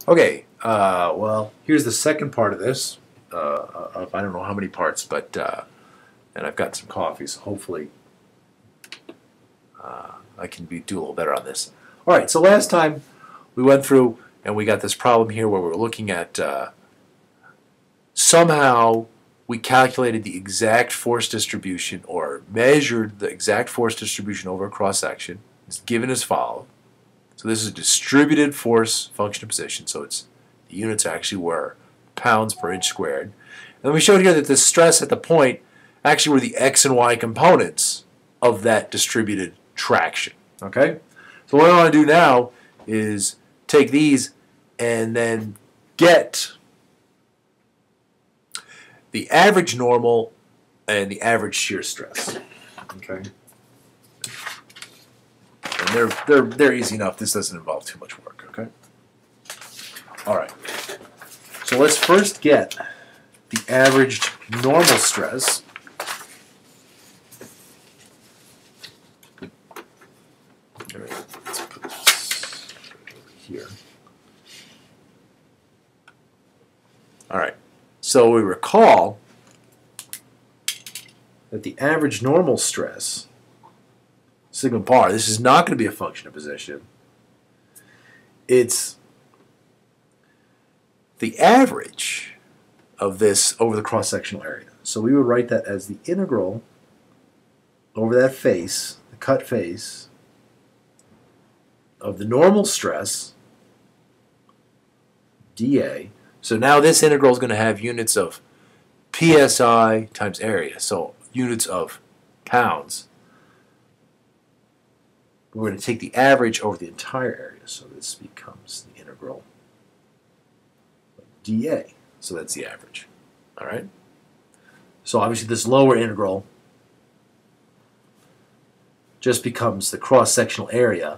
Okay, well, here's the second part of this. Of I don't know how many parts, but and I've got some coffee, so hopefully I can do a little better on this. All right, so last time we went through and we got this problem here where we're looking at somehow we calculated the exact force distribution or measured the exact force distribution over a cross section. It's given as follows. So this is a distributed force function of position. So it's the units actually were pounds per inch squared. And then we showed here that the stress at the point actually were the x and y components of that distributed traction. Okay? So what I want to do now is take these and then get the average normal and the average shear stress. Okay? And they're easy enough. This doesn't involve too much work, okay? All right. So let's first get the averaged normal stress. All right, let's put this here. All right. So we recall that the average normal stress, sigma bar, this is not going to be a function of position. It's the average of this over the cross-sectional area. So we would write that as the integral over that face, the cut face, of the normal stress, dA. So now this integral is going to have units of PSI times area, so units of pounds. We're going to take the average over the entire area, so this becomes the integral of dA. So that's the average. All right? So obviously this lower integral just becomes the cross-sectional area,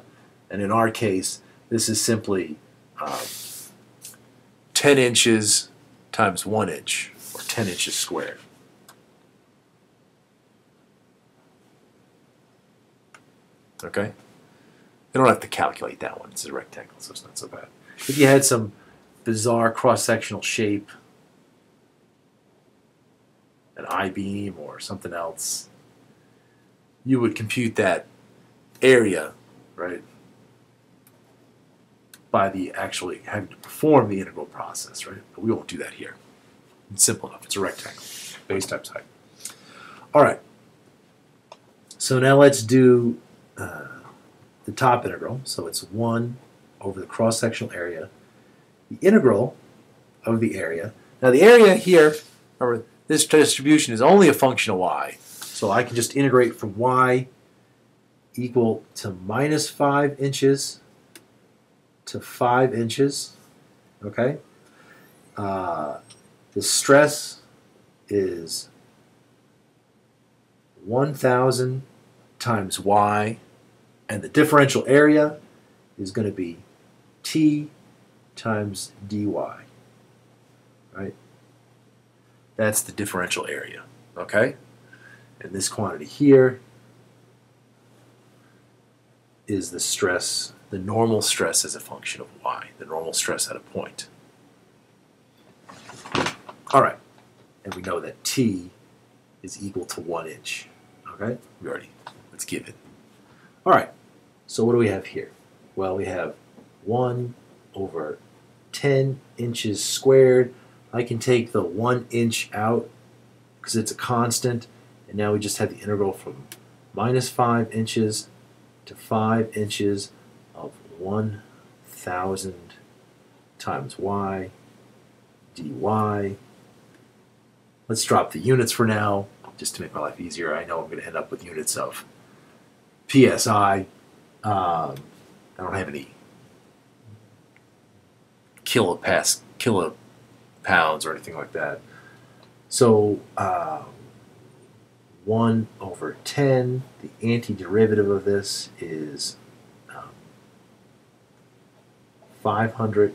and in our case, this is simply 10 inches times 1 inch, or 10 inches squared. Okay? You don't have to calculate that one. It's a rectangle, so it's not so bad. If you had some bizarre cross-sectional shape, an I-beam or something else, you would compute that area, right, by the actually having to perform the integral process, right? But we won't do that here. It's simple enough. It's a rectangle. Base times height. All right. So now let's do the top integral. So it's 1 over the cross-sectional area. The integral of the area. Now the area here, remember, this distribution is only a function of y. So I can just integrate from y equal to minus 5 inches to 5 inches. Okay? The stress is 1,000 times y, and the differential area is going to be T times dy. Right? That's the differential area. Okay? And this quantity here is the stress, the normal stress as a function of y, the normal stress at a point. All right. And we know that T is equal to 1 inch. Okay? It's given. All right. So what do we have here? Well, we have 1 over 10 inches squared. I can take the 1 inch out because it's a constant. And now we just have the integral from minus 5 inches to 5 inches of 1,000 times y dy. Let's drop the units for now, just to make my life easier. I know I'm going to end up with units of PSI. I don't have any kilopounds or anything like that. So 1 over 10, the antiderivative of this is 500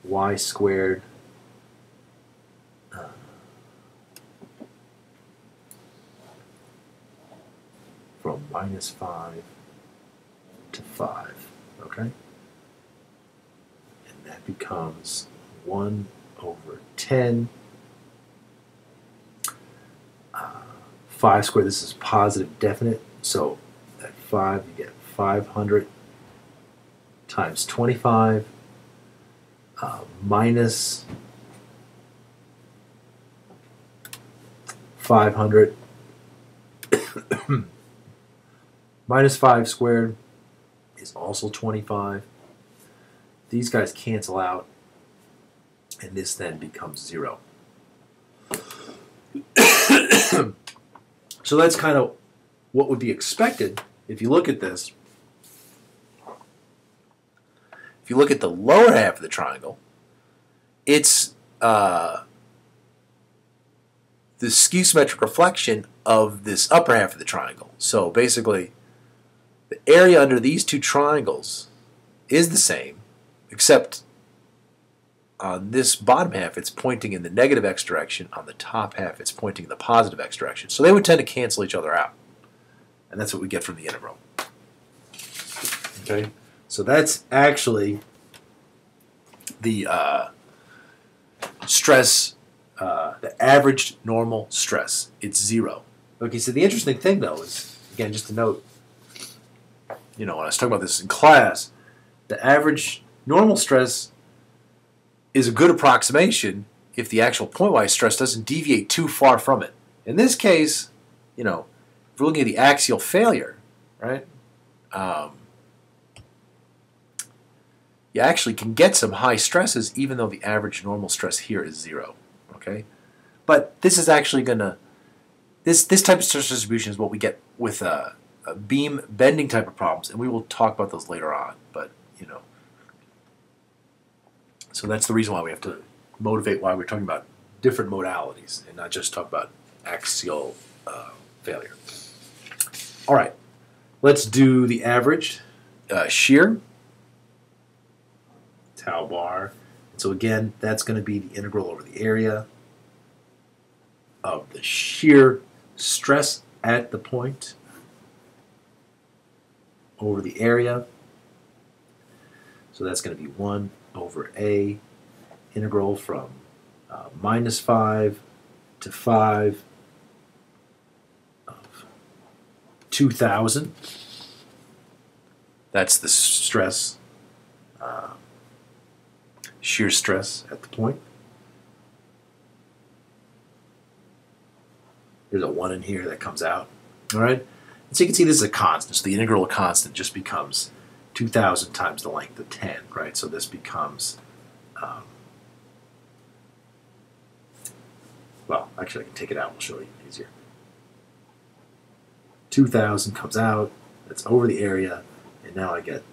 y squared from minus 5 to 5, okay? And that becomes 1 over 10. 5 squared, this is positive definite, so at 5 you get 500 times 25 minus 500 minus 5 squared is also 25. These guys cancel out, and this then becomes 0. So that's kind of what would be expected if you look at this. If you look at the lower half of the triangle, it's the skew symmetric reflection of this upper half of the triangle. So basically, the area under these two triangles is the same, except on this bottom half, it's pointing in the negative x direction. On the top half, it's pointing in the positive x direction. So they would tend to cancel each other out. And that's what we get from the integral. Okay? So that's actually the stress, the averaged normal stress. It's 0. Okay, so the interesting thing, though, is, again, just to note, when I was talking about this in class, the average normal stress is a good approximation if the actual pointwise stress doesn't deviate too far from it. In this case, if we're looking at the axial failure, right, you actually can get some high stresses even though the average normal stress here is 0. Okay, but this is actually going to, this type of stress distribution is what we get with a beam bending type of problems, and we will talk about those later on, but so that's the reason why we have to motivate why we're talking about different modalities and not just talk about axial failure. All right, let's do the averaged shear, tau bar. So again, that's going to be the integral over the area of the shear stress at the point over the area. So that's going to be 1 over a integral from minus 5 to 5 of 2,000. That's the stress, shear stress at the point. There's a 1 in here that comes out. All right? And so you can see this is a constant. So the integral of constant just becomes 2,000 times the length of 10, right? So this becomes, well, actually I can take it out. We'll show you easier. 2,000 comes out. That's over the area. And now I get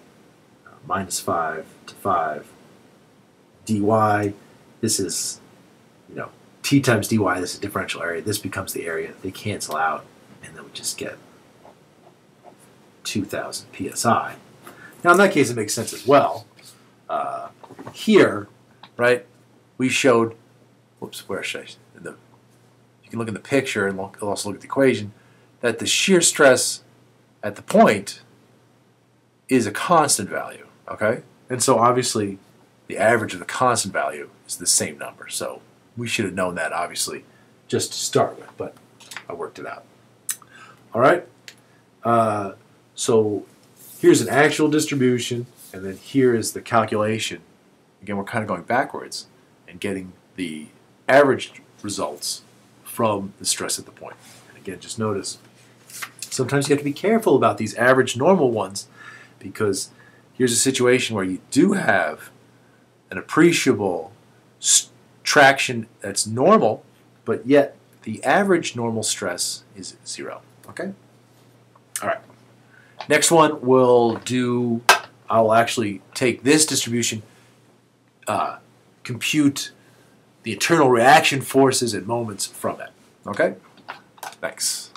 minus 5 to 5 dy. This is, t times dy. This is differential area. This becomes the area. They cancel out. And then we just get 2,000 psi. Now, in that case, it makes sense as well. Here, right, we showed, whoops, where should I, you can look in the picture and also look at the equation, that the shear stress at the point is a constant value, okay? And so, obviously, the average of the constant value is the same number. So, we should have known that, obviously, just to start with, but I worked it out. All right? So, here's an actual distribution, and then here is the calculation. Again, we're kind of going backwards and getting the averaged results from the stress at the point. And again, just notice, sometimes you have to be careful about these average normal ones, because here's a situation where you do have an appreciable traction that's normal, but yet the average normal stress is 0. Okay? All right. Next one we'll do, I'll actually take this distribution, compute the internal reaction forces and moments from it. Okay? Thanks.